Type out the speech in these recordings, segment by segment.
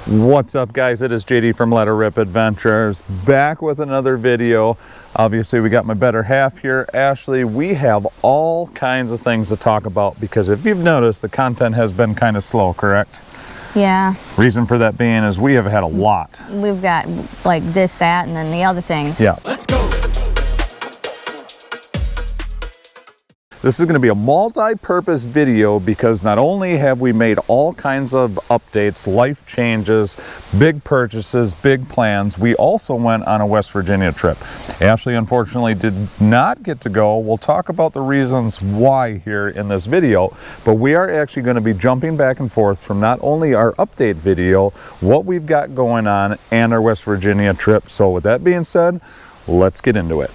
What's up, guys? It is JD from Leterrip Adventures, back with another video. Obviously, we got my better half here, Ashley. We have all kinds of things to talk about because if you've noticed, the content has been kind of slow, correct? Yeah. Reason for that being is we have had a lot. We've got like this, that, and then the other things. Yeah. Let's go. This is going to be a multi-purpose video because not only have we made all kinds of updates, life changes, big purchases, big plans, we also went on a West Virginia trip. Ashley unfortunately did not get to go. We'll talk about the reasons why here in this video, but we are actually going to be jumping back and forth from not only our update video, what we've got going on, and our West Virginia trip. So with that being said, let's get into it.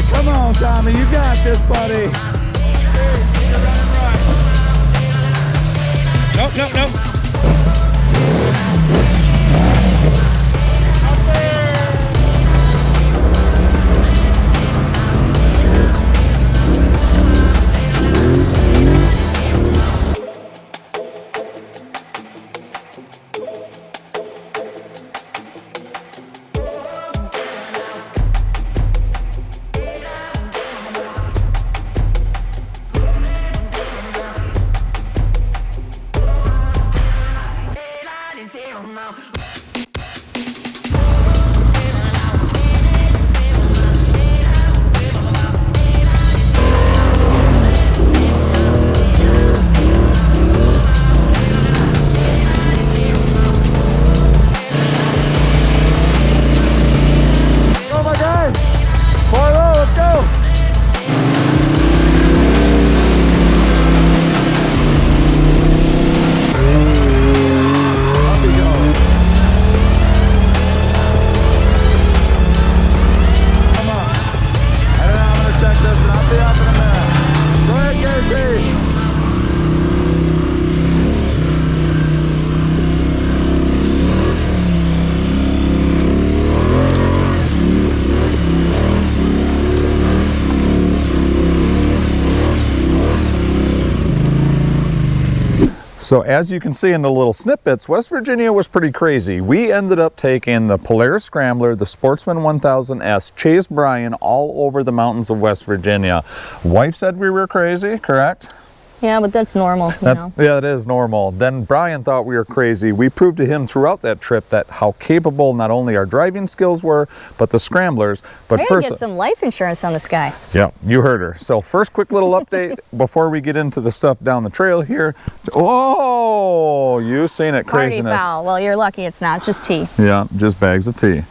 Come on, Tommy, you got this, buddy. Nope, nope, nope. So as you can see in the little snippets, West Virginia was pretty crazy. We ended up taking the Polaris Scrambler, the Sportsman 1000S, Chase Bryan all over the mountains of West Virginia. Wife said we were crazy, correct? Yeah, but that's normal, you know? Yeah, it is normal. Then Brian thought we were crazy. We proved to him throughout that trip that how capable not only our driving skills were, but the Scramblers. But I gotta get some life insurance on this guy. Yeah, you heard her. So first quick little update before we get into the stuff down the trail here. Oh, you've seen it, craziness. Party foul. Well, you're lucky it's not. It's just tea. Yeah, just bags of tea.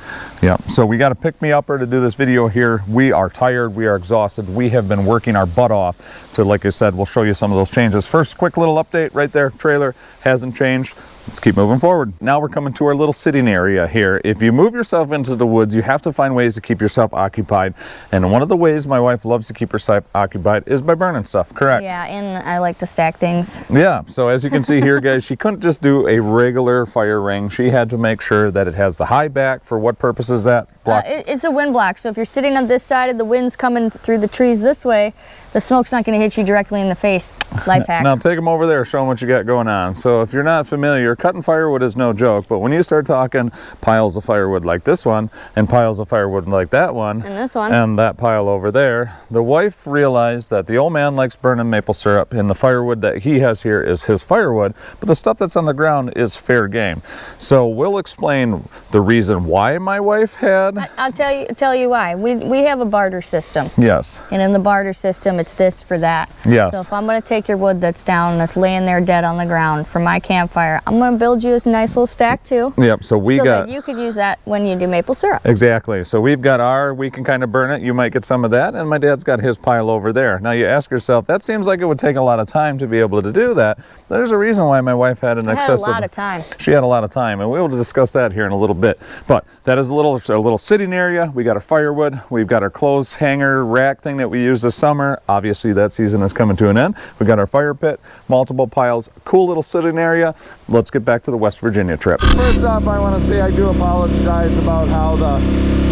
Yeah, so we got to pick me upper to do this video here. We are tired, we are exhausted. We have been working our butt off to, like I said, we'll show you some of those changes. First, quick little update right there. Trailer hasn't changed. Let's keep moving forward. Now we're coming to our little sitting area here. If you move yourself into the woods, you have to find ways to keep yourself occupied. And one of the ways my wife loves to keep herself occupied is by burning stuff, correct? Yeah, and I like to stack things. Yeah, so as you can see here, guys, she couldn't just do a regular fire ring. She had to make sure that it has the high back. For what purpose is that? Block. It's a wind block, so if you're sitting on this side and the wind's coming through the trees this way, the smoke's not going to hit you directly in the face. Life hack. Now take them over there, show them what you got going on. So if you're not familiar, cutting firewood is no joke, but when you start talking piles of firewood like this one, and piles of firewood like that one, and this one, and that pile over there, the wife realized that the old man likes burning maple syrup, and the firewood that he has here is his firewood, but the stuff that's on the ground is fair game. So we'll explain the reason why my wife had... I'll tell you why. We have a barter system. Yes. And in the barter system, it's this for that. Yes. So if I'm going to take your wood that's down, that's laying there dead on the ground for my campfire, I'm going to build you a nice little stack too. Yep, so we got... that you could use that when you do maple syrup. Exactly. So we've got our, we can kind of burn it. You might get some of that, and my dad's got his pile over there. Now you ask yourself, that seems like it would take a lot of time to be able to do that. There's a reason why my wife had an excessive... I had a lot of time. She had a lot of time, and we will discuss that here in a little bit. But that is a little little sitting area. We got our firewood. We've got our clothes hanger rack thing that we use this summer. Obviously that season is coming to an end. We got our fire pit, multiple piles, cool little sitting area. Let's get back to the West Virginia trip. First off, I want to say I do apologize about how the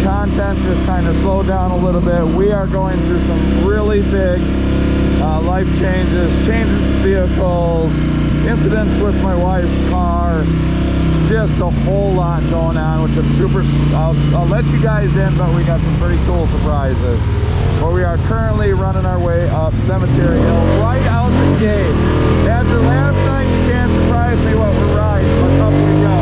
content just kind of slowed down a little bit. We are going through some really big life changes, changing some vehicles, incidents with my wife's car, just a whole lot going on, which I'm super, I'll let you guys in, but we got some pretty cool surprises. But we are currently running our way up Cemetery Hill, right out the gate. After last night, you can't surprise me what we're riding, but up we go.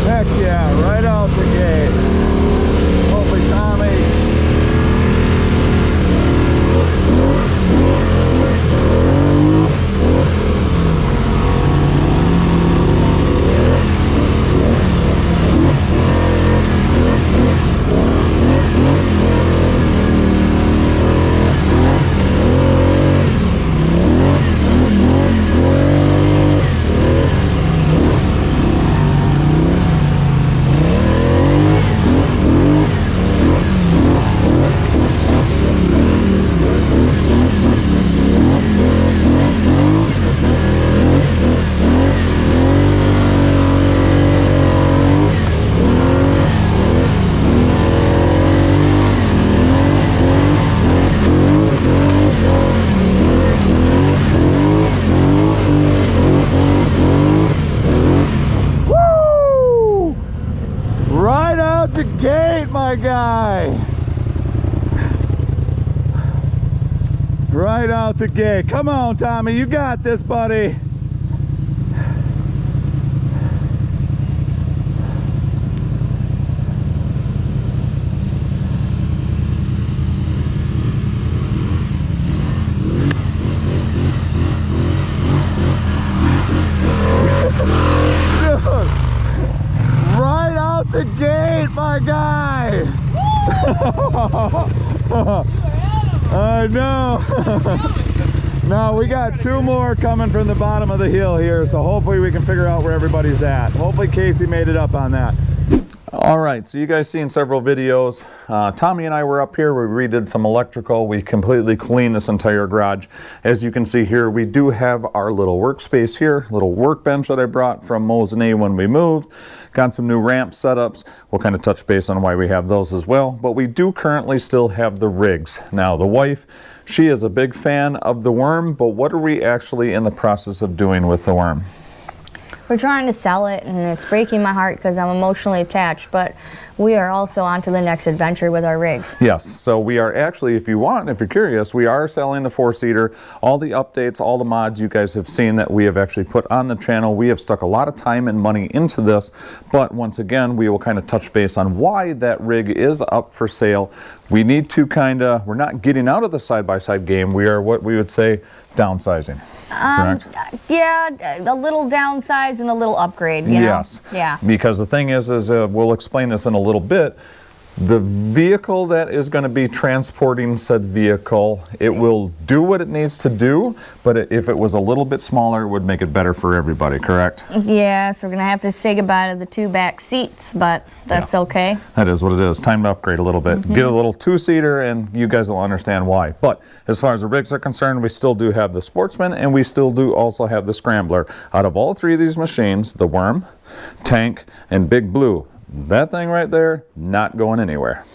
Heck yeah, right out the gate. Hopefully Tommy. The gate, my guy. Right out the gate. Come on, Tommy, you got this, buddy. The gate, my guy. I know. No, we got two more coming from the bottom of the hill here, so hopefully we can figure out where everybody's at. Hopefully Casey made it up on that. All right, so you guys seen several videos. Tommy and I were up here. We redid some electrical. We completely cleaned this entire garage. As you can see here, we do have our little workspace here, little workbench that I brought from Mosinee when we moved. Got some new ramp setups. We'll kind of touch base on why we have those as well. But we do currently still have the rigs. Now, the wife, she is a big fan of the Worm, but what are we actually in the process of doing with the Worm? We're trying to sell it, and it's breaking my heart because I'm emotionally attached, but we are also on to the next adventure with our rigs. Yes, so we are actually, if you want, if you're curious, we are selling the 4-seater. All the updates, all the mods you guys have seen that we have actually put on the channel. We have stuck a lot of time and money into this, but once again, we will kind of touch base on why that rig is up for sale. We need to kind of, we're not getting out of the side-by-side game. We are what we would say downsizing, correct? Yeah, a little downsize and a little upgrade, you know? Yes. Yeah. Because the thing is we'll explain this in a little bit. The vehicle that is going to be transporting said vehicle, it will do what it needs to do, but if it was a little bit smaller, it would make it better for everybody, correct? Yeah, so we're going to have to say goodbye to the 2 back seats, but that's okay. That is what it is. Time to upgrade a little bit. Get a little 2-seater, and you guys will understand why. But as far as the rigs are concerned, we still do have the Sportsman, and we still do also have the Scrambler. Out of all 3 of these machines, the Worm, Tank, and Big Blue, that thing right there, not going anywhere.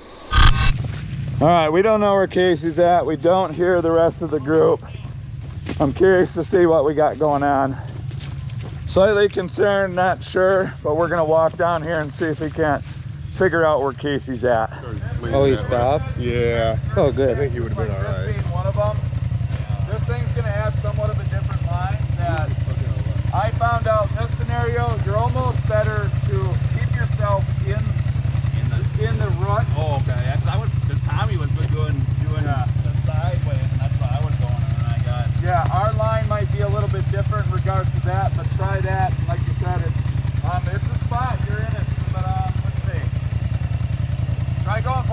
All right, we don't know where Casey's at. We don't hear the rest of the group. I'm curious to see what we got going on. Slightly concerned, not sure, but we're gonna walk down here and see if we can't figure out where Casey's at. Oh, he stopped? Yeah. Oh, good. I think he would have been all right. This being one of them, this thing's gonna have somewhat of a different line that I found out in this scenario, you're almost better to keep yourself in the rut. Oh, okay. Yeah, 'cause I was, Tommy was doing the sideways, and that's what I was going, and I got. Yeah, our line might be a little bit different in regards to that, but try that. Like you said, it's a spot. You're in it, but let's see. Try going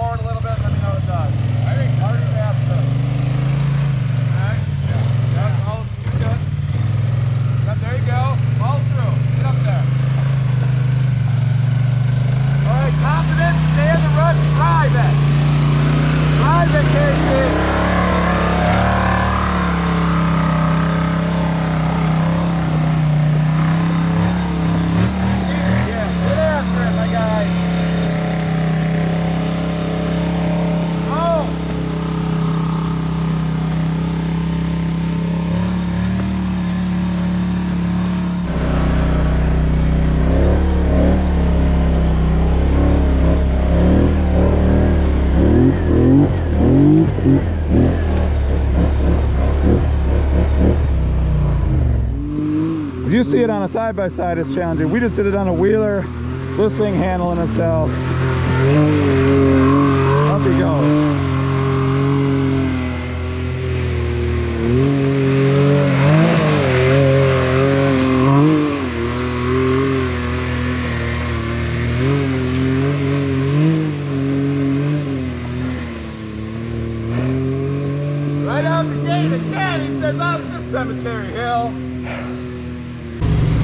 see it on a side-by-side, it's challenging. We just did it on a wheeler. This thing handling itself. Up he goes. Right out the gate again, he says, oh, it's just Cemetery Hill.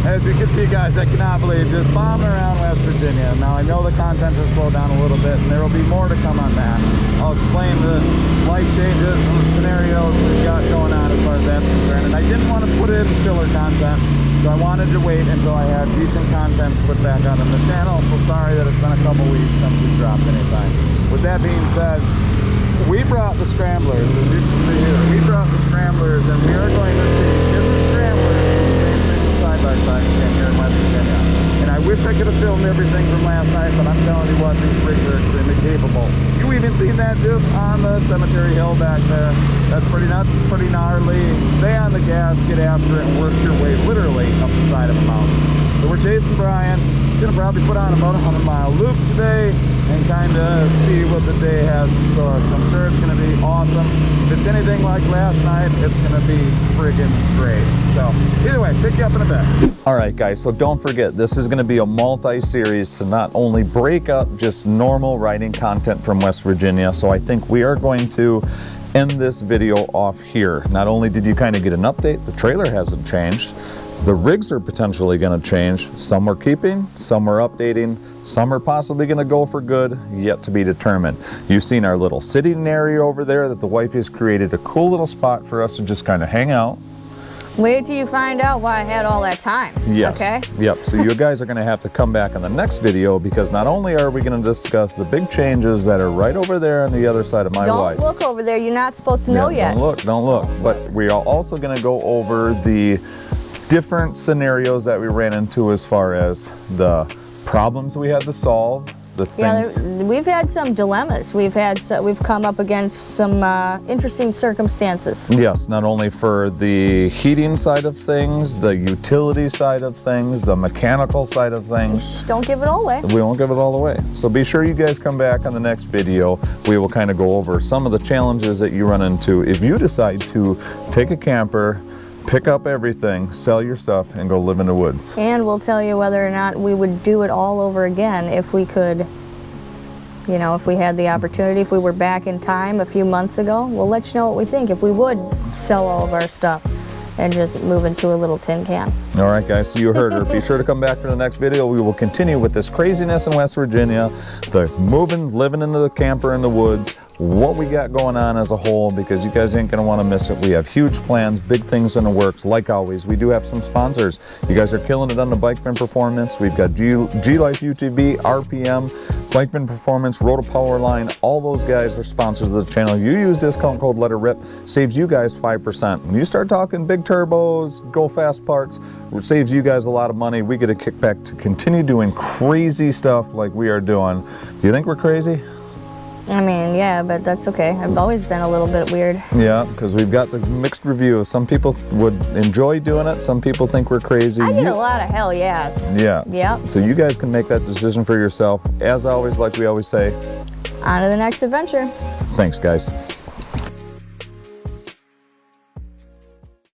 As you can see, guys, I cannot believe just bombing around West Virginia. Now, I know the content has slowed down a little bit, and there will be more to come on that. I'll explain the life changes and the scenarios we've got going on as far as that's concerned. And I didn't want to put in filler content, so I wanted to wait until I had decent content to put back out on the channel. So sorry that it's been a couple weeks since we dropped anything. With that being said, we brought the Scramblers, as you can see here. We brought the Scramblers, and we are going to see in the Scramblers side-by-side again here in West Virginia. And I wish I could have filmed everything from last night, but I'm telling you what, these rigs are extremely capable. You even seen that just on the Cemetery Hill back there. That's pretty nuts, it's pretty gnarly. Stay on the gas, get after it, and work your way literally up the side of a mountain. So we're chasing Brian. Gonna probably put on about a 100-mile loop today and kind of see what the day has in store. I'm sure it's gonna be awesome. If it's anything like last night, it's gonna be friggin' great. So either way, pick you up in a bit. All right, guys, so don't forget, this is gonna be a multi-series to not only break up just normal riding content from West Virginia. So I think we are going to end this video off here. Not only did you kind of get an update, the trailer hasn't changed. The rigs are potentially going to change. Some we're keeping, some we're updating, some are possibly going to go for good, yet to be determined. You've seen our little sitting area over there that the wife has created a cool little spot for us to just kind of hang out. Wait till you find out why I had all that time. Yes. Okay? Yep. So you guys are going to have to come back in the next video, because not only are we going to discuss the big changes that are right over there on the other side of my wife. Don't look over there. You're not supposed to know yet. Don't look. But we are also going to go over the different scenarios that we ran into as far as the problems we had to solve, the things. Yeah, we've had some dilemmas. We've come up against some interesting circumstances. Yes, not only for the heating side of things, the utility side of things, the mechanical side of things. Just don't give it all away. We won't give it all away. So be sure you guys come back on the next video. We will kind of go over some of the challenges that you run into if you decide to take a camper, pick up everything, sell your stuff, and go live in the woods. And we'll tell you whether or not we would do it all over again if we could, you know, if we had the opportunity, if we were back in time a few months ago. We'll let you know what we think if we would sell all of our stuff and just move into a little tin can. All right, guys, so you heard her. Be sure to come back for the next video. We will continue with this craziness in West Virginia, the moving, living into the camper in the woods, what we got going on as a whole, because you guys ain't gonna want to miss it. We have huge plans, big things in the works. Like always, we do have some sponsors. You guys are killing it on the Bikeman Performance. We've got GLife UTV, RPM, Bikeman Performance, Roto Power Line. All those guys are sponsors of the channel. You use discount code leterrip, saves you guys 5%. When you start talking big turbos, go fast parts, it saves you guys a lot of money. We get a kickback to continue doing crazy stuff like we are doing. Do you think we're crazy? I mean, yeah, but that's okay. I've always been a little bit weird. Yeah, because we've got the mixed reviews. Some people would enjoy doing it. Some people think we're crazy. I get a lot of hell yes. Yeah. Yep. So you guys can make that decision for yourself. As always, like we always say, on to the next adventure. Thanks, guys.